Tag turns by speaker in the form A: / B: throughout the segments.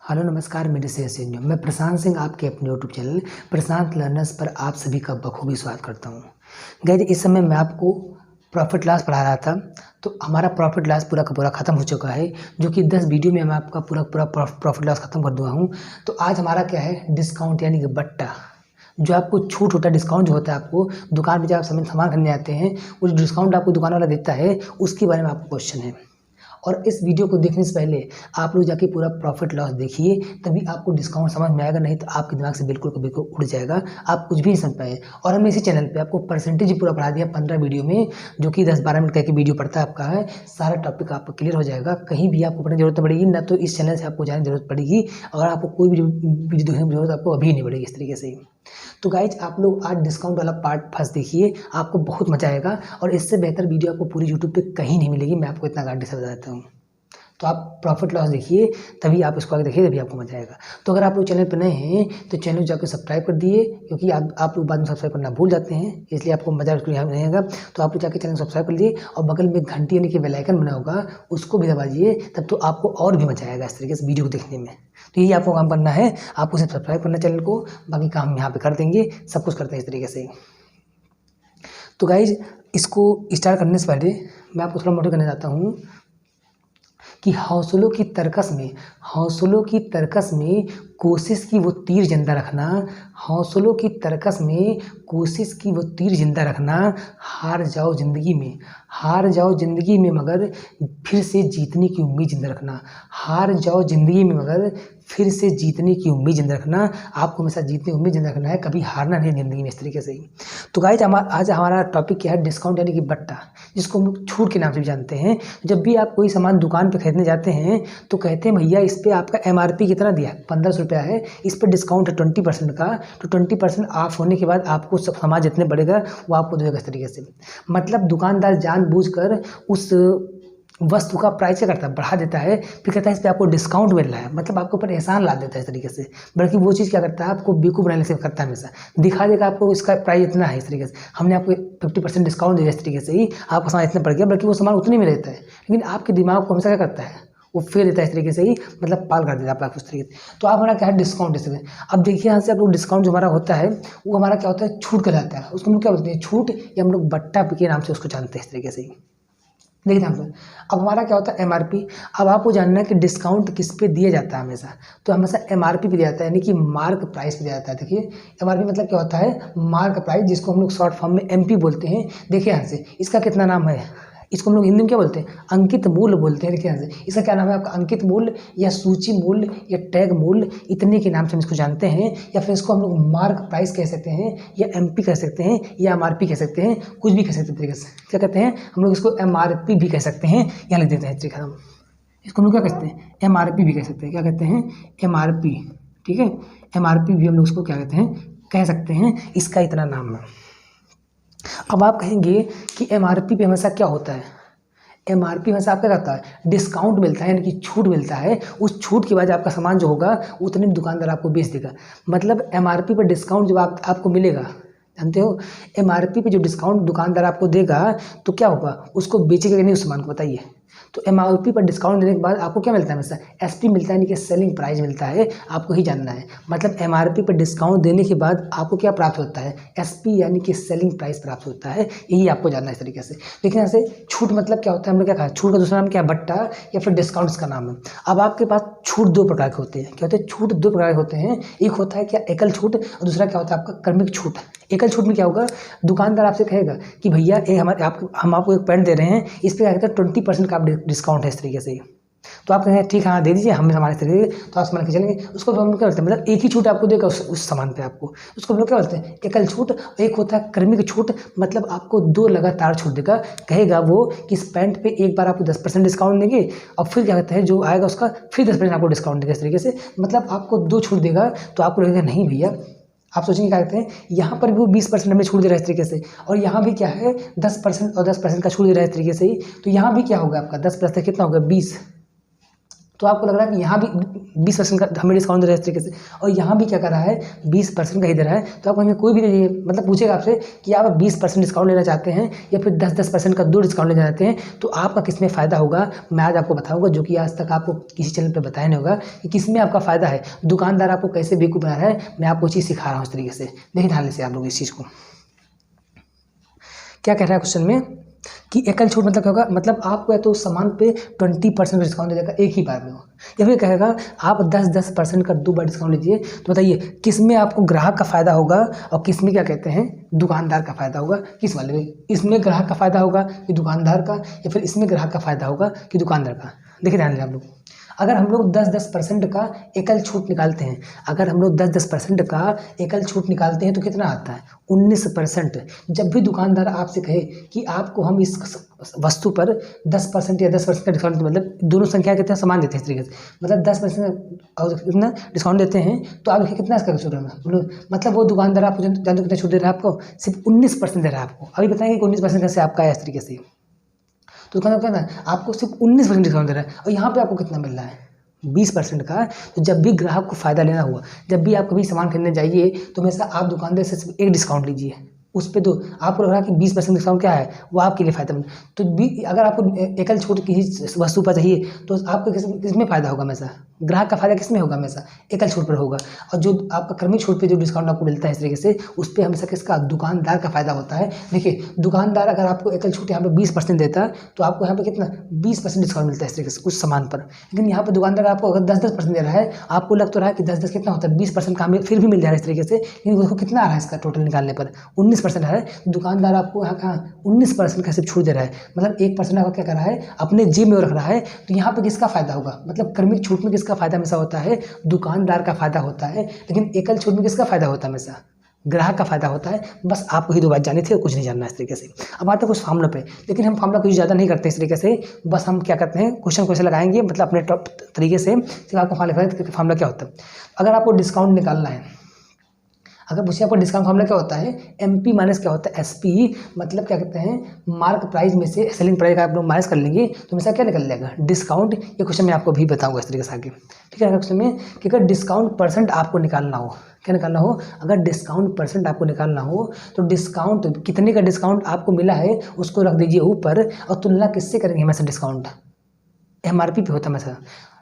A: Hello नमस्कार, मेरे से संजय। मैं प्रशांत सिंह आपके अपने यूट्यूब चैनल प्रशांत लर्नर्स पर आप सभी का बखूबी स्वागत करता हूँ। गाइस, इस समय मैं आपको प्रॉफिट लॉस पढ़ा रहा था, तो हमारा प्रॉफिट लॉस पूरा का पूरा ख़त्म हो चुका है, जो कि 10 वीडियो में मैं आपका पूरा प्रॉफिट लॉस ख़त्म कर दूँगा हूँ। तो आज हमारा क्या है, डिस्काउंट यानी कि बट्टा। जो आपको छूट होता है, डिस्काउंट जो होता है आपको दुकान पर जब आप सामान खरीदने आते हैं, वो जो डिस्काउंट आपको दुकान वाला देता है, उसके बारे में आपको क्वेश्चन है। और इस वीडियो को देखने से पहले आप लोग जाके पूरा प्रॉफिट लॉस देखिए, तभी आपको डिस्काउंट समझ में आएगा, नहीं तो आपके दिमाग से बिल्कुल का बिल्कुल उड़ जाएगा, आप कुछ भी नहीं समझ पाए। और हमने इसी चैनल पे आपको परसेंटेज पूरा पढ़ा दिया 15 वीडियो में, जो कि 10-12 मिनट का एक वीडियो पड़ता है आपका है। सारा टॉपिक आपको क्लियर हो जाएगा, कहीं भी आपको पढ़ने की जरूरत पड़ेगी ना, तो इस चैनल से आपको जाने की जरूरत पड़ेगी। और आपको कोई भी वीडियो देखने की जरूरत आपको अभी नहीं पड़ेगी इस तरीके से ही। तो गाइज, आप लोग आज डिस्काउंट वाला पार्ट फर्स्ट देखिए, आपको बहुत मजा आएगा। और इससे बेहतर वीडियो आपको पूरी यूट्यूब पे कहीं नहीं मिलेगी, मैं आपको इतना गारंटी से बता देता हूँ। तो आप प्रॉफिट लॉस देखिए, तभी आप इसको आगे देखिए, तभी आपको मजा आएगा। तो अगर आप लोग चैनल पर नए हैं तो चैनल जाकर सब्सक्राइब कर दिए, क्योंकि आप लोग बाद में सब्सक्राइब करना भूल जाते हैं, इसलिए आपको मजा यहाँ नहीं आएगा। तो आप लोग जाकर चैनल सब्सक्राइब कर लिए, और बगल में घंटी यानी कि बेल आइकन बना होगा, उसको भी दबा दीजिए, तब तो आपको और भी मजा आएगा इस तरीके से वीडियो को देखने में। तो यही आपको काम करना है, आपको सिर्फ सब्सक्राइब करना चैनल को, बाकी काम यहाँ पे कर देंगे, सब कुछ करते हैं इस तरीके से। तो गाइज, इसको स्टार्ट करने से पहले मैं आपको थोड़ा मोटिवेट करना चाहता हूँ कि हौसलों की तरकस में कोशिश की वो तीर जिंदा रखना। हौसलों की तरकस में कोशिश की वो तीर जिंदा रखना। हार जाओ जिंदगी में मगर फिर से जीतने की उम्मीद जिंदा रखना। हार जाओ जिंदगी में मगर फिर से जीतने की उम्मीद जिंदा रखना। आपको हमेशा जीतने की उम्मीद जिंदा रखना है, कभी हारना नहीं जिंदगी में, इस तरीके से ही। तो गाइस, आज हमारा टॉपिक क्या है, डिस्काउंट यानी कि बट्टा, जिसको हम लोग छूट के नाम से भी जानते हैं। जब भी आप कोई सामान दुकान पे खरीदने जाते हैं तो कहते हैं भैया इस पे आपका MRP कितना दिया है, 1500 रुपया है, इस पे डिस्काउंट है 20% का। तो 20% ऑफ होने के बाद आपको सब सामान जितने पड़ेगा वो आपको देगा इस तरीके से। मतलब दुकानदार जानबूझकर उस वस्तु का प्राइस क्या करता है, बढ़ा देता है, फिर कहता है इस पर आपको डिस्काउंट मिल रहा है, मतलब आपके ऊपर एहसान ला देता है इस तरीके से। बल्कि वो चीज़ क्या करता है, आपको बेवकूफ़ बनाने से करता है, हमेशा दिखा देगा आपको इसका प्राइस इतना है, इस तरीके से हमने आपको 50% डिस्काउंट दिया, इस तरीके से ही आपका सामान इतना पड़ गया, बल्कि वो सामान उतने में रहता है, लेकिन आपके दिमाग को हमेशा क्या करता है, वो फेर देता है इस तरीके से ही, मतलब पाल कर देता है आप उस तरीके से। तो आप हमारा क्या है, डिस्काउंट इस तरीके। अब देखिए यहाँ से आप लोग डिस्काउंट जो हमारा होता है वो हमारा क्या होता है, छूट कहलाता है। उसको हम लोग क्या बोलते हैं, छूट, या हम लोग बट्टा के नाम से उसको जानते हैं इस तरीके से ही। देखिए ध्यान से, अब हमारा क्या होता है, MRP। अब आपको जानना है कि डिस्काउंट किस पे दिया जाता है हमेशा, तो हमेशा MRP पे दिया जाता है, यानी कि मार्क प्राइस पे दिया जाता है। देखिए MRP मतलब क्या होता है, मार्क प्राइस, जिसको हम लोग शॉर्ट फॉर्म में MP बोलते हैं। देखिए यहाँ से इसका कितना नाम है, इसको हम लोग हिंदी में क्या बोलते हैं, अंकित मूल्य बोलते हैं। देखिए यहाँ से इसका क्या नाम है आपका, अंकित मूल्य या सूची मूल्य या टैग मूल्य, इतने के नाम से हम इसको जानते हैं। या फिर इसको हम लोग मार्क प्राइस कह सकते हैं, या MP कह सकते हैं, या MRP कह सकते हैं, कुछ भी कह सकते हैं तरीके से। क्या कहते हैं हम लोग इसको, MRP भी कह सकते हैं, यहाँ लिख देते हैं तरीका हम इसको। हम लोग क्या कहते हैं, MRP भी कह सकते हैं। क्या कहते हैं, MRP, ठीक है, MRP भी हम लोग उसको क्या कहते हैं, कह सकते हैं, इसका इतना नाम है। अब आप कहेंगे कि MRP पे हमेशा क्या होता है, MRP हमेशा आपका क्या होता है, डिस्काउंट मिलता है, यानी कि छूट मिलता है। उस छूट के बाद आपका सामान जो होगा उतने में दुकानदार आपको बेच देगा। मतलब MRP पर डिस्काउंट जब आपको मिलेगा, जानते हो, MRP पे जो डिस्काउंट दुकानदार आपको देगा तो क्या होगा, उसको बेचेगा कि नहीं उस सामान को, बताइए। तो MRP पर डिस्काउंट देने के बाद आपको क्या मिलता है, हमेशा SP मिलता है, यानी कि सेलिंग प्राइस मिलता है, आपको ही जानना है। मतलब MRP पर डिस्काउंट देने के बाद आपको क्या प्राप्त होता है, SP यानी कि सेलिंग प्राइस प्राप्त होता है, यही आपको जानना है इस तरीके से। लेकिन ऐसे छूट मतलब क्या होता है, हमने क्या कहा, छूट का दूसरा नाम क्या है, बट्टा, या फिर डिस्काउंट इसका नाम है। अब आपके पास छूट दो प्रकार के होते हैं। क्या होते हैं, छूट दो प्रकार के होते हैं। एक होता है क्या, एकल छूट, और दूसरा क्या होता है आपका क्रमिक छूट। एकल छूट में क्या होगा, दुकानदार आपसे कहेगा कि भैया हम आपको एक पैंट दे रहे हैं, इस पर क्या कहते हैं 20% का डिस्काउंट है, इस तरीके से। तो आप कहेंगे ठीक है, हाँ दे दीजिए, हम हमारे तरीके, तो आप सामान के चलेंगे। उसको हम लोग क्या बोलते हैं, मतलब एक ही छूट आपको देगा उस सामान पे आपको, उसको हम लोग क्या बोलते हैं, एकल छूट। एक होता है क्रमिक छूट, मतलब आपको 2 लगातार छूट देगा। कहेगा वो कि इस पैंट पे एक बार आपको 10% डिस्काउंट देंगे, और फिर क्या कहते हैं जो आएगा उसका फिर 10% आपको डिस्काउंट देगा, इस तरीके से। मतलब आपको 2 छूट देगा, तो आपको लगेगा नहीं भैया, आप सोचेंगे क्या कहते हैं, यहाँ पर भी वो 20% हमें छूट दे रहा है इस तरीके से, और यहाँ भी क्या है 10% और 10% का छूट दे रहा है इस तरीके से ही। तो यहाँ भी क्या होगा आपका 10% कितना होगा, 20, तो आपको लग रहा है कि यहाँ भी 20% का हमें डिस्काउंट दे रहा है इस तरीके से, और यहाँ भी क्या कर रहा है 20% का ही दे रहा है। तो आप हमें कोई भी दीजिए, मतलब पूछेगा आपसे कि आप 20% डिस्काउंट लेना चाहते हैं या फिर 10% का 2 डिस्काउंट लेना चाहते हैं, तो आपका किस में फ़ायदा होगा, मैं आज आपको बताऊँगा, जो कि आज तक आपको किसी चैनल पर बताया नहीं होगा कि किस में आपका फ़ायदा है, दुकानदार आपको कैसे बेवकूफ़ बना रहा है। मैं आपको चीज़ सिखा रहा हूँ इस तरीके से। देखिए ध्यान से आप लोग इस चीज़ को, क्या कह रहा है क्वेश्चन में कि एकल छूट मतलब क्या होगा, मतलब आपको या तो उस सामान पे 20% डिस्काउंट दे देगा एक ही बार में हो, या फिर कहेगा आप 10% का 2 बार डिस्काउंट लीजिए। तो बताइए किस में आपको ग्राहक का फ़ायदा होगा और किस में क्या कहते हैं दुकानदार का फ़ायदा होगा, किस वाले में? इसमें ग्राहक का फ़ायदा होगा कि दुकानदार का, या फिर इसमें ग्राहक का फ़ायदा होगा कि दुकानदार का? देखिए ध्यान दें आप लोग, अगर हम लोग 10% का एकल छूट निकालते हैं, अगर हम लोग 10% का एकल छूट निकालते हैं तो कितना आता है 19%। जब भी दुकानदार आपसे कहे कि आपको हम इस वस्तु पर 10% या 10% का डिस्काउंट, मतलब दोनों संख्या कितना समान देते हैं इस तरीके से, मतलब 10% और कितना डिस्काउंट देते हैं, तो आप देखिए कितना इसका छूट है, मतलब वो दुकानदार आपको जानते कितना छूट दे रहा है, आपको सिर्फ 19% दे रहा है आपको। अभी बताएंगे कि 19% कैसे आपका है इस तरीके से। तो दुकानदार कहता है आपको सिर्फ 19% डिस्काउंट दे रहा है, और यहाँ पे आपको कितना मिल रहा है 20% का। तो जब भी ग्राहक को फ़ायदा लेना हुआ, जब भी आप कभी सामान खरीदने जाइए, तो हमेशा आप दुकानदार से सिर्फ एक डिस्काउंट लीजिए, उस पे तो आपको लग रहा है कि 20% डिस्काउंट क्या है वो आपके लिए फ़ायदेमंद। तो अगर आपको एकल छूट किसी वस्तु पर चाहिए तो आपको किस में फ़ायदा होगा, हमेशा ग्राहक का फ़ायदा किस में होगा, हमेशा एकल छूट पर होगा। और जो आपका क्रमिक छूट पे जो डिस्काउंट आपको मिलता है इस तरीके से, उस पर हमेशा किसका, दुकानदार का फ़ायदा होता है। देखिए दुकानदार अगर आपको एकल छूट यहाँ पे 20% देता है, तो आपको यहाँ पे कितना 20% डिस्काउंट मिलता है इस तरीके से उस सामान पर। लेकिन यहाँ पर दुकानदार आपको अगर 10% दे रहा है, आपको लग तो रहा है कि 10 कितना होता है 20% का हमें फिर भी मिल जा रहा है इस तरीके से, लेकिन उसको कितना आ रहा है इसका टोटल निकालने पर 19% आ रहा है। दुकानदार आपको यहाँ कहाँ 19% का सिर्फ छूट दे रहा है, मतलब 1% आपका क्या कर रहा है अपने जेब में रख रहा है। तो यहाँ पे किसका फ़ायदा होगा, मतलब क्रमिक छूट में किसका फ़ायदा हमेशा होता है, दुकानदार का फ़ायदा होता है। लेकिन एकल छूट में किसका फ़ायदा होता है, हमेशा ग्राहक का फ़ायदा होता है। बस आपको ही 2 बात जानी थी और कुछ नहीं जानना इस तरीके से। अब आते हैं कुछ फार्मूला पे, लेकिन हम फार्मूला कुछ ज़्यादा नहीं करते इस तरीके से, बस हम क्या करते हैं क्वेश्चन लगाएंगे, मतलब अपने टॉप तरीके से आपको फार्मूला क्या होता है। अगर आपको डिस्काउंट निकालना है, अगर पूछे आपको डिस्काउंट फार्मूला क्या होता है, MP माइनस क्या होता है SP, मतलब क्या कहते हैं मार्क प्राइस में से सेलिंग प्राइस का आप लोग माइनस कर लेंगे तो हमेशा क्या निकल जाएगा डिस्काउंट। ये क्वेश्चन मैं आपको भी बताऊंगा इस तरीके से आगे, ठीक है। क्वेश्चन में कि अगर डिस्काउंट परसेंट आपको निकालना हो, क्या निकालना हो, अगर डिस्काउंट परसेंट आपको निकालना हो तो डिस्काउंट कितने का डिस्काउंट आपको मिला है उसको रख दीजिए ऊपर, और तुलना किससे करेंगे, हमेशा डिस्काउंट MRP पे होता है, हमेशा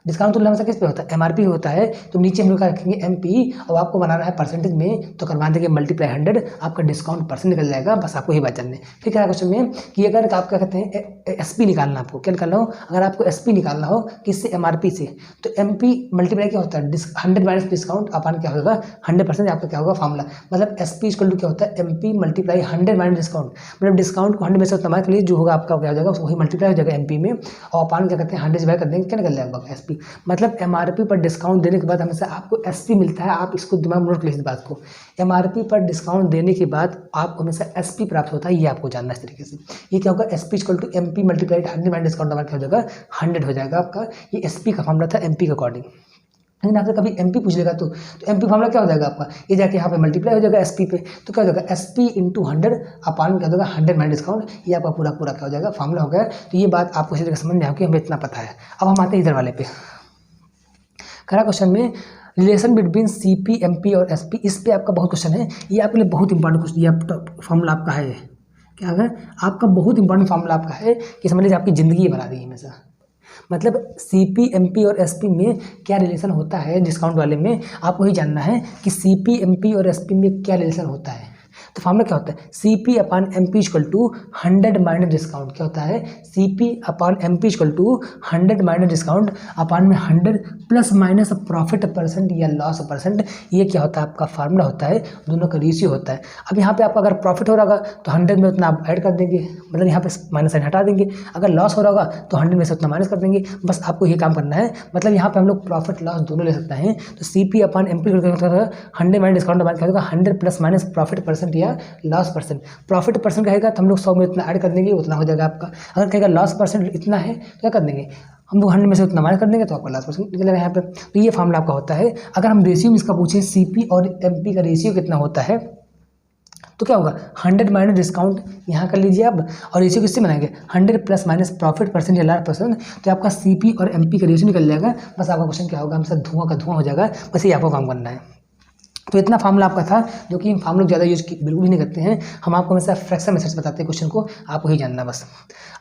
A: डिस्काउंट तुलना हमेशा किस पे होता है MRP होता है। तो नीचे हम लोग क्या रखेंगे MP, और आपको बनाना है परसेंटेज में, तो करवा देंगे मल्टीप्लाई 100, आपका डिस्काउंट परसेंट निकल जाएगा। बस आपको ही बात जाननी है। फिर क्या क्वेश्चन में कि अगर आप क्या कहते हैं SP निकालना, आपको क्या निकालना हो, अगर आपको SP निकालना हो किससे MRP से, तो MP मल्टीप्लाई क्या होता है 100 माइनस डिस्काउंट अपन क्या होगा 100%, आपका क्या होगा फार्मूला, मतलब SP इक्वल टू क्या होता है MP मल्टीप्लाई 100 माइनस डिस्काउंट, मतलब डिस्काउंट को 100 में से उतना मार्क लिए जो होगा आपका क्या हो जाएगा वही मल्टीप्लाई हो जाएगा MP में, और अपन क्या कहते हैं 100 से बाय कर देंगे, क्या निकल जाएगा SP। मतलब MRP पर डिस्काउंट देने के बाद हमेशा आपको SP मिलता है। आप इसको दिमाग में नोट कर लीजिए बात को, MRP पर डिस्काउंट देने के बाद आपको हमेशा SP प्राप्त होता है, ये आपको जानना है इस तरीके से। ये क्या होगा SP equal to MP multiplied 100 minus discount हमारा क्या हो जाएगा 100 हो जाएगा आपका। ये SP का फॉर्मूला था MP के अकॉर्डिंग। लेकिन आपसे कभी MP पूछ लेगा तो MP फॉर्मूला क्या हो जाएगा आपका, ये जाके यहाँ पे मल्टीप्लाई हो जाएगा SP पे, तो क्या हो जाएगा SP इंटू 100 अपान क्या हो जाएगा 100 माइनस डिस्काउंट, ये आपका पूरा क्या हो जाएगा फॉर्मूला हो गया। तो ये बात आपको इसी तरह समझ में आएगी, हमें इतना पता है। अब हम आते हैं इधर वाले पे, खरा क्वेश्चन में रिलेशन बिटवीन CP MP और SP, इस पे आपका बहुत क्वेश्चन है, ये आपके लिए बहुत इंपॉर्टेंट क्वेश्चन, ये फॉर्मूला आपका है क्या है आपका बहुत इंपॉर्टेंट फॉर्मूला आपका है कि समझ लीजिए आपकी ज़िंदगी बना दी है हमेशा। मतलब CP MP और SP में क्या रिलेशन होता है, डिस्काउंट वाले में आपको ही जानना है कि CP MP और SP में क्या रिलेशन होता है। तो फॉर्मूला क्या होता है CP upon MP equal to 100 minus discount, क्या होता है CP upon MP equal to 100 minus discount upon में 100 प्लस माइनस प्रॉफिट परसेंट या लॉस परसेंट, ये क्या होता है आपका फार्मूला होता है, दोनों का रेशियो होता है। अब यहाँ पे आपका अगर प्रॉफिट हो रहा होगा तो 100 में उतना आप ऐड कर देंगे, मतलब यहाँ पे माइनस साइन हटा देंगे, अगर लॉस हो रहा होगा तो 100 में से उतना माइनस कर देंगे, बस आपको ये काम करना है। मतलब यहाँ पे हम लोग प्रॉफिट लॉस दोनों ले सकते हैं। तो CP upon MP 100 minus discount अपान क्या होगा 100 प्लस माइनस प्रॉफिट परसेंट या लॉस परसेंट। प्रॉफिट परसेंट कहेगा तो हम लोग 100 में इतना ऐड कर देंगे, उतना हो जाएगा आपका। अगर कहेगा लॉस परसेंट इतना है तो क्या कर देंगे हम लोग 100 में से उतना माइनस कर देंगे, तो आपका लॉस परसेंट निकलेगा यहाँ पे। तो ये फार्मूला आपका होता है। अगर हम रेशियो में इसका पूछे CP और MP का रेशियो कितना होता है, तो क्या होगा 100 माइनस डिस्काउंट यहाँ कर लीजिए आप, और रेशियो किससे बनाएंगे 100 प्लस माइनस प्रॉफिट परसेंट या लाभ परसेंट, तो आपका सीपी और एमपी का रेशियो निकल जाएगा। बस आपका क्वेश्चन क्या होगा, हमसे धुआं का धुआं हो जाएगा। बस ये आपको काम करना है। तो इतना फार्मूला आपका था, जो कि हम लोग ज़्यादा यूज बिल्कुल भी नहीं करते हैं। हम आपको हमेशा फ्रैक्शन मेथड से बताते हैं क्वेश्चन को, आपको ही जानना बस।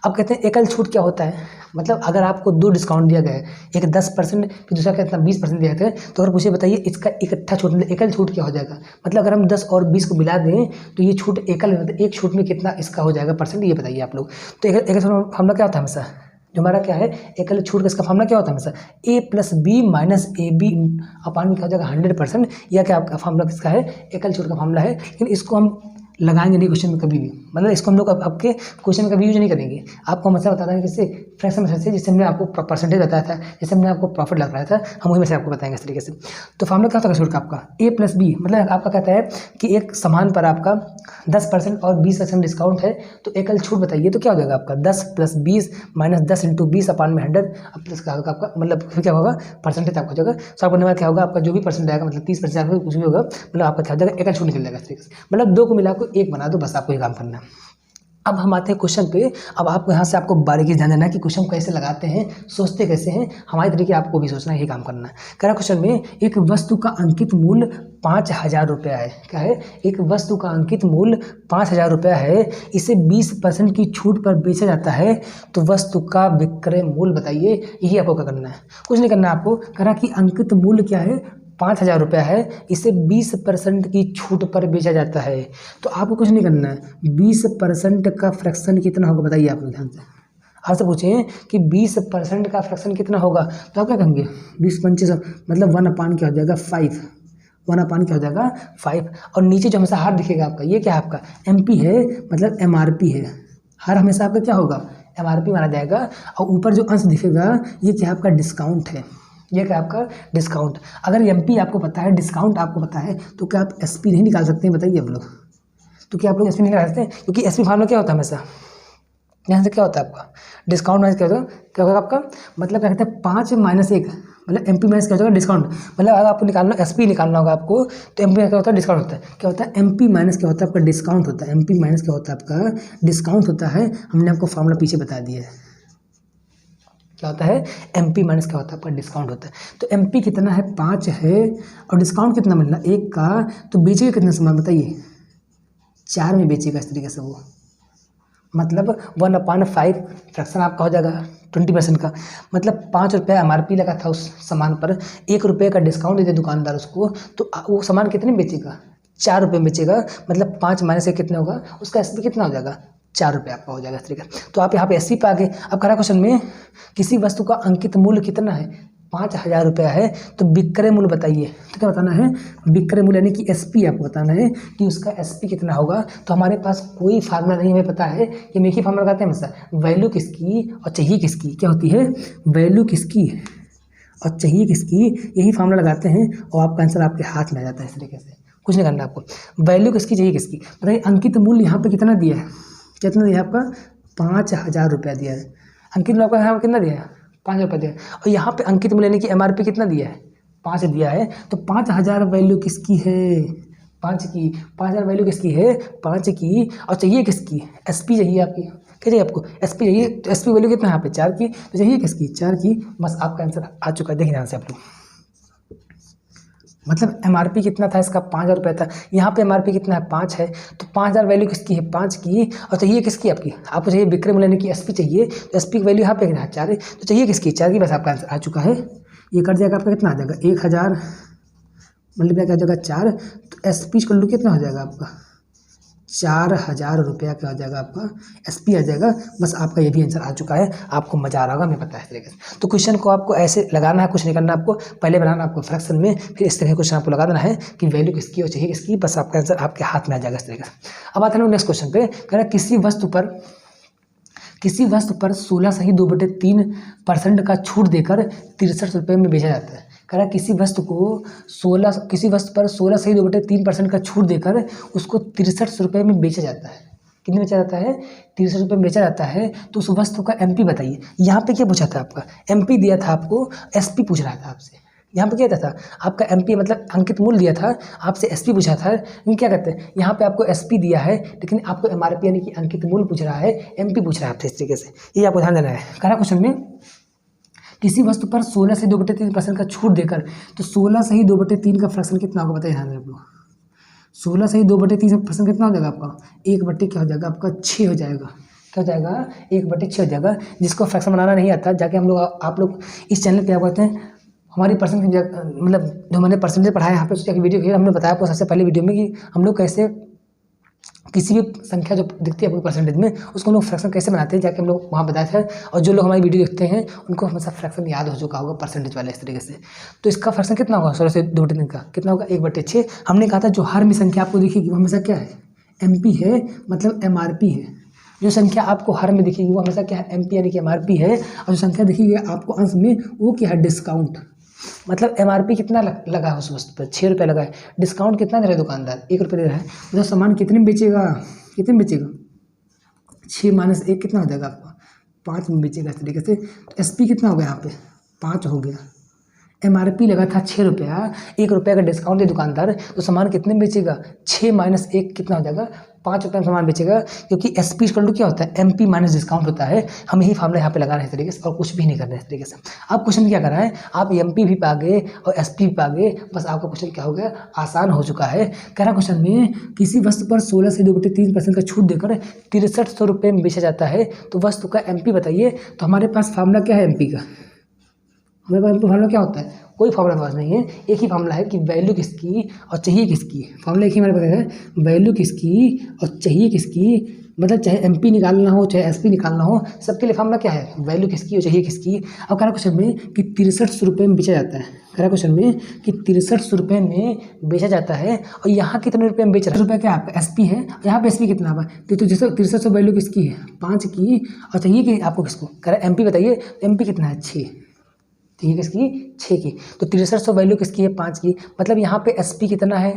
A: अब कहते हैं एकल छूट क्या होता है, मतलब अगर आपको 2 डिस्काउंट दिया गया है, एक 10% फिर दूसरा कितना 20% दिया गया है, तो अगर पूछे बताइए इसका इकट्ठा छूट मतलब एकल छूट क्या हो जाएगा। मतलब अगर हम 10 और 20 को मिला दें तो ये छूट एकल, मतलब एक छूट में कितना इसका हो जाएगा परसेंट, ये बताइए आप लोग। तो एकल फार्मूला क्या होता है हमेशा, जो हमारा क्या है एकल छूट का इसका फार्मूला क्या होता है हमेशा A plus B minus A B upon में क्या हो जाएगा 100%। यह क्या आपका फार्मूला किसका है, एकल छूट का फार्मूला है। लेकिन इसको हम लगाएंगे नहीं क्वेश्चन में कभी भी, मतलब इसको हम लोग आपके क्वेश्चन में कभी यूज नहीं करेंगे। आपको मतलब बताता है किससे, फ्रैक्शन मेथड से, जिससे हमने आपको परसेंटेज बताया था, जिससे हमने आपको प्रॉफिट लगाया था, हम वही में से आपको बताएंगे इस तरीके से। तो फार्मूला क्या होता है छूट का आपका ए प्लस बी, मतलब आपका कहता है कि एक सामान पर आपका 10% और 20% डिस्काउंट है, तो एकल छूट बताइए तो क्या हो जाएगा आपका 10 प्लस 20 माइनस 10 इंटू 20 अपान में 100, अब प्लस क्या होगा आपका, मतलब फिर क्या होगा परसेंटेज आपका हो जाएगा। सॉल्व करने में क्या होगा आपका जो भी परसेंट आएगा, मतलब 30% कुछ भी होगा, मतलब आपका क्या हो जाएगा एकल छूट निकल जाएगा इस तरीके से। मतलब 2 को मिला को 1 बना दो, बस आपको ये काम करना है। अब हम आते हैं क्वेश्चन पे। अब आपको यहाँ से आपको बारीकी से ध्यान देना है कि क्वेश्चन कैसे लगाते हैं, सोचते कैसे हैं, हमारे तरीके आपको भी सोचना है, यही काम करना है। कह रहा क्वेश्चन में एक वस्तु का अंकित मूल्य 5000 रुपया है। क्या है, एक वस्तु का अंकित मूल्य 5000 रुपया है, इसे 20% की छूट पर बेचा जाता है, तो वस्तु का विक्रय मूल्य बताइए। यही आपको क्या करना है, कुछ नहीं करना है आपको। कह रहा कि अंकित मूल्य क्या है 5000 रुपया है, इसे 20% की छूट पर बेचा जाता है, तो आपको कुछ नहीं करना है। 20% का फ्रैक्शन कितना होगा बताइए आप लोग ध्यान से। आपसे पूछें कि 20% का फ्रैक्शन कितना होगा, तो आप क्या कहेंगे 20 मतलब 1 अपान क्या हो जाएगा 5, 1 अपान क्या हो जाएगा 5। और नीचे जो हमेशा हार दिखेगा आपका, ये क्या है आपका एमपी है, मतलब एमआरपी है। हार हमेशा आपका क्या होगा एमआरपी माना जाएगा। और ऊपर जो अंश दिखेगा ये क्या है आपका डिस्काउंट है, ये क्या आपका डिस्काउंट। अगर एमपी आपको पता है, डिस्काउंट आपको पता है, तो क्या आप एसपी नहीं निकाल सकते हैं बताइए आप लोग। तो क्या आप लोग एसपी निकाल सकते हैं, क्योंकि एसपी फार्मूला क्या होता है हमेशा, यहाँ से क्या होता है आपका डिस्काउंट माइनस क्या होगा आपका, मतलब क्या कहते हैं 5 माइनस 1, मतलब एमपी माइनस क्या हो जाएगा डिस्काउंट। मतलब अगर आपको निकालना एसपी निकालना होगा आपको, तो एमपी क्या होता है डिस्काउंट होता है। क्या होता है एमपी माइनस क्या होता है आपका डिस्काउंट होता है, एमपी माइनस क्या होता है आपका डिस्काउंट होता है। हमने आपको फार्मूला पीछे बता दिया है, क्या होता है एमपी माइनस क्या होता है आपका डिस्काउंट होता है। तो एमपी कितना है 5 है, और डिस्काउंट कितना मिलना 1 का, तो बेचेगा कितना सामान बताइए 4 में बेचेगा इस तरीके से वो, मतलब 1/5 फ्रैक्शन आपका हो जाएगा 20% का। मतलब 5 रुपये एमआरपी लगा था उस सामान पर, 1 रुपये का डिस्काउंट दे दे दुकानदार उसको, तो वो सामान कितने में बेचेगा 4 रुपये में बेचेगा। मतलब 5 माइनस 1 कितने होगा, उसका एसपी कितना हो जाएगा 4 रुपये आपका हो जाएगा इस तरीके। तो आप यहाँ पे एसपी पे आ गए। अब कह रहा क्वेश्चन में किसी वस्तु का अंकित मूल्य कितना है 5000 रुपया है, तो विक्रय मूल्य बताइए। तो क्या बताना है विक्रय मूल्य, यानी कि एसपी आपको बताना है कि उसका एसपी कितना होगा। तो हमारे पास कोई फार्मूला नहीं हमें पता है, कि हम एक ही फार्मूला लगाते हैं हमेशा, वैल्यू किसकी और चाहिए किसकी। क्या होती है वैल्यू किसकी और चाहिए किसकी, यही फार्मूला लगाते हैं और आपका आंसर आपके हाथ में आ जाता है इस तरीके से। कुछ नहीं करना आपको, वैल्यू किसकी चाहिए किसकी। बताइए अंकित मूल्य यहाँ पे कितना दिया है, कितना दिया आपका 5000 रुपया दिया है। अंकित मूल्य आपका यहाँ कितना दिया है 5 रुपये दिया है, और यहाँ पे अंकित मूल्य यानी कि एमआरपी कितना दिया है 5 दिया है। तो 5000 वैल्यू किसकी है 5 की, 5000 वैल्यू किसकी है 5 की, और चाहिए किसकी एसपी चाहिए आपकी। क्या चाहिए आपको एसपी चाहिए, तो एसपी वैल्यू कितना है यहाँ पे 4 की, तो चाहिए किसकी 4 की। बस आपका आंसर आ चुका है, देखिए ध्यान से आप लोग। मतलब एमआरपी कितना था इसका 5000 रुपये था, यहाँ पे एमआरपी कितना है 5 है, तो 5000 वैल्यू किसकी है 5 की, और चाहिए किसकी आपकी, आपको चाहिए विक्रय मूल्य यानी कि एसपी चाहिए, तो एसपी की वैल्यू यहाँ पे 4 है, तो चाहिए किसकी 4 की। बस आपका आंसर आ चुका है। ये कट जाएगा आपका कितना आ जाएगा 1000 मल्टीप्लाई क्या हो जाएगा 4, तो एसपी का वैल्यू कितना हो जाएगा आपका 4000 रुपया क्या हो जाएगा आपका एसपी आ जाएगा। बस आपका ये भी आंसर आ चुका है, आपको मजा आ रहा होगा हमें पता है इस तरीके से। तो क्वेश्चन को आपको ऐसे लगाना है, कुछ नहीं करना आपको, पहले बनाना आपको फ्रैक्शन में, फिर इस तरह के क्वेश्चन आपको लगा देना है कि वैल्यू किसकी और चाहिए किसकी, बस आपका आंसर आपके हाथ में आ जाएगा इस तरीके से। अब आते हैं नेक्स्ट क्वेश्चन पे। कह रहा है किसी वस्तु पर 16 सही 2/3% का छूट देकर 63 रुपये में बेचा जाता है। कह रहा है किसी वस्तु पर 16 सही 2/3% का छूट देकर उसको 63 रुपये में बेचा जाता है। कितने बेचा जाता है 63 रुपये में बेचा जाता है, तो उस वस्तु का एमपी बताइए। यहाँ पे क्या पूछा था आपका एमपी दिया था आपको, एसपी पूछ रहा था आपसे। यहाँ पे क्या था आपका एमपी मतलब अंकित मूल्य दिया था, आपसे एसपी पूछा था, लेकिन क्या करते हैं यहाँ पे आपको एसपी दिया है लेकिन आपको एमआरपी यानी कि अंकित मूल्य पूछ रहा है, एमपी पूछ रहा है आपसे। इस तरीके से ये आपको ध्यान देना है। करा क्वेश्चन में किसी वस्तु पर 16 से 2/3% का छूट देकर, तो 16 से ही 2/3 का फ्रैक्शन कितना होगा बताइए ध्यान रखो। 16 से ही 2/3% कितना हो जाएगा आपका 1/, क्या हो जाएगा आपका 6 हो जाएगा। क्या हो जाएगा 1/6 हो जाएगा। जिसको फ्रैक्शन बनाना नहीं आता जाके हम लोग आप लोग इस चैनल पे क्या कहते हैं हमारी परसेंट मतलब जो मैंने परसेंटेज पढ़ाया यहाँ पे उसकी वीडियो फिर हमने बताया आपको सबसे पहले वीडियो में कि हम लोग कैसे किसी भी संख्या जो दिखती है आपको परसेंटेज में उसको हम लोग फ्रैक्शन कैसे बनाते हैं जाके हम लोग वहाँ बताए थे। और जो लोग हमारी वीडियो देखते हैं उनको हमेशा फ्रैक्शन याद हो चुका होगा परसेंटेज वाले इस तरीके से। तो इसका फ्रैक्शन कितना होगा 16 से 2/3 का कितना होगा 1/6। हमने कहा था जो हर में संख्या आपको दिखेगी वो हमेशा क्या है एमपी है मतलब एमआरपी है। जो संख्या आपको हर में दिखेगी वो हमेशा क्या है एमपी यानी कि एमआरपी है। और जो संख्या दिखेगी आपको अंश में वो क्या है डिस्काउंट। मतलब एमआरपी कितना लगा है उस वस्तु पर 6 रुपये लगा है, डिस्काउंट कितना दे रहा है दुकानदार 1 रुपये दे रहा है। मतलब सामान कितने में बेचेगा 6 - 1 कितना हो जाएगा आपका 5 में बेचेगा इस तरीके से। तो एसपी कितना हो गया यहाँ पे 5 हो गया। एमआरपी लगा था 6 रुपया, 1 रुपये का डिस्काउंट दे दुकानदार तो सामान कितने में बेचेगा 6 - 1 कितना हो जाएगा 5 रुपये में सामान बेचेगा। क्योंकि एसपी इक्वल टू क्या होता है एमपी माइनस डिस्काउंट होता है। हम यही फार्मूला यहाँ पे लगा रहे हैं इस तरीके से और कुछ भी नहीं कर रहे हैं इस तरीके से। आप क्वेश्चन क्या कर रहा है आप एमपी भी पा गए और एसपी भी पा गए, बस आपका क्वेश्चन क्या हो गया आसान हो चुका है। कह रहा क्वेश्चन में किसी वस्तु पर 16 से 2/3% का छूट देकर 6300 रुपये में बेचा जाता है तो वस्तु का एमपी बताइए। तो हमारे पास फार्मूला क्या है एमपी का, हमारे पास फार्मूला क्या होता है कोई फार्मूला पास नहीं है, एक ही फार्मूला है कि वैल्यू किसकी और चाहिए किसकी। फार्मूला एक ही हमारे पास है वैल्यू किसकी और चाहिए किसकी। मतलब चाहे एमपी निकालना हो चाहे एसपी निकालना हो सबके लिए फार्मूला क्या है वैल्यू किसकी और चाहिए किसकी। अब कह रहा क्वेश्चन में कि 6300 रुपये में बेचा जाता है। कह रहा क्वेश्चन में कि 6300 रुपये में बेचा जाता है और यहाँ कितने रुपये में बेच रहा है रुपये क्या आपका एसपी है यहाँ पे एसपी कितना है तो 6300 वैल्यू किसकी है 5 की और चाहिए कि आपको किसको कह रहा एमपी बताइए। एमपी कितना है 6 ठीक है किसकी 6 की। तो 6300 वैल्यू किसकी है 5 की। मतलब यहाँ पे एसपी कितना है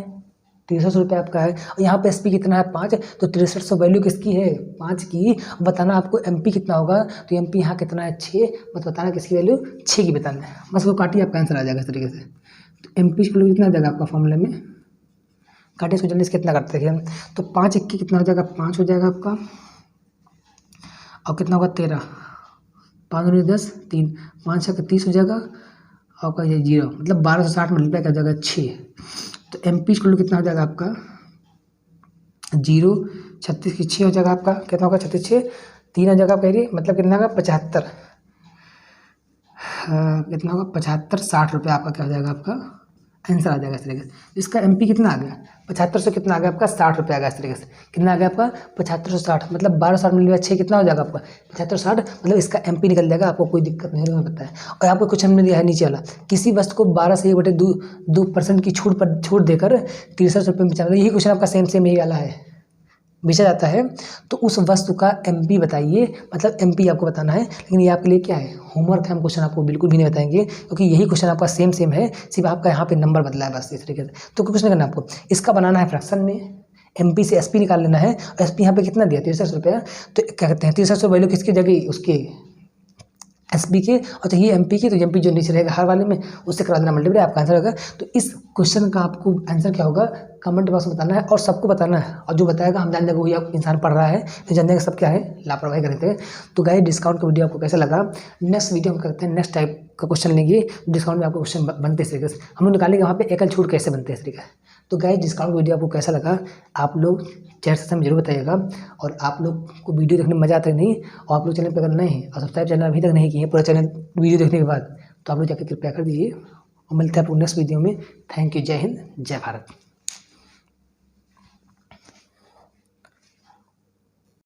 A: 6300 रुपये आपका है और यहाँ पे एसपी कितना है 5। तो 6300 वैल्यू किसकी है 5 की। बताना आपको एमपी कितना होगा तो एमपी यहाँ कितना है 6। बस बताना किसकी वैल्यू 6 की बताना है। बस वो काटिए आपका आंसर आ जाएगा इस तरीके से। तो एमपी कितना आ जाएगा आपका फॉर्मूले में काटिए इसको जल्दी से कितना करते हैं तो 5 1 कितना हो जाएगा 5 हो जाएगा आपका और कितना होगा 13 5 दूनी 10 3 5 6 30 हो जाएगा आपका ये 0 मतलब 1260 मल्टीप्लाई कर जाएगा 6। तो एमपी इक्वल कितना हो जाएगा आपका 0 36 की 6 हो जाएगा आपका कितना होगा 36 6 3 हो जाएगा आप कह रही मतलब कितना होगा 75 कितना होगा 75 60 रुपये आपका क्या हो जाएगा आपका आंसर आ जाएगा इस तरीके से। इसका एमपी कितना आ गया 7500 कितना आ गया आपका 60 रुपये आ गया इस तरीके से। कितना आ गया आपका 7560 मतलब 1260 मिल 6 कितना हो जाएगा आपका 7560 मतलब इसका एमपी निकल जाएगा। आपको कोई दिक्कत नहीं होगा पता है। और आपको क्वेश्चन में दिया है नीचे वाला किसी वस्तु को 12 से 1/2% की छूट देकर 6300 रुपये में बेचा। यही क्वेश्चन आपका सेम यही वाला है बेचा जाता है तो उस वस्तु का एमपी बताइए। मतलब एमपी आपको बताना है लेकिन ये आपके लिए क्या है होमवर्क है। हम क्वेश्चन आपको बिल्कुल भी नहीं बताएंगे क्योंकि यही क्वेश्चन आपका सेम है सिर्फ आपका यहाँ पे नंबर बदला है बस इस तरीके से। तो कुछ नहीं करना आपको इसका बनाना है फ्रैक्शन में एमपी से एसपी निकाल लेना है। और एसपी यहाँ पे कितना दिया 6300 रुपया तो क्या कहते हैं 6300 वैल्यू किसकी जगह उसके एसपी के और चाहिए एमपी के। तो एमपी जो नीचे रहेगा हर वाले में उससे करा देना मल्टीप्लाई आपका आंसर होगा। तो इस क्वेश्चन का आपको आंसर क्या होगा कमेंट बॉक्स में बताना है और सबको बताना है। और जो बताएगा हम जान देंगे वही इंसान पढ़ रहा है तो जान देंगे सब क्या है लापरवाही कर रहे थे। तो गाइस डिस्काउंट का वीडियो आपको कैसा लगा नेक्स्ट वीडियो हम करते हैं नेक्स्ट टाइप का क्वेश्चन लेंगे डिस्काउंट में आपको क्वेश्चन बनते इस तरीके से हम लोग निकालेंगे वहाँ पे एकल छूट कैसे बनते हैं इस तरीके से। तो गाइस डिस्काउंट वीडियो आपको कैसा लगा आप लोग चैट सेक्शन में जरूर बताइएगा। और आप लोग को वीडियो देखने में मजा आता है नहीं और आप लोग चैनल पर अगर नए हैं और सब्सक्राइब चैनल अभी तक नहीं किए पूरा चैनल वीडियो देखने के बाद तो आप लोग जाकर कृपया कर दीजिए और मिलते हैं आपको नेक्स्ट वीडियो में। थैंक यू जय हिंद जय भारत।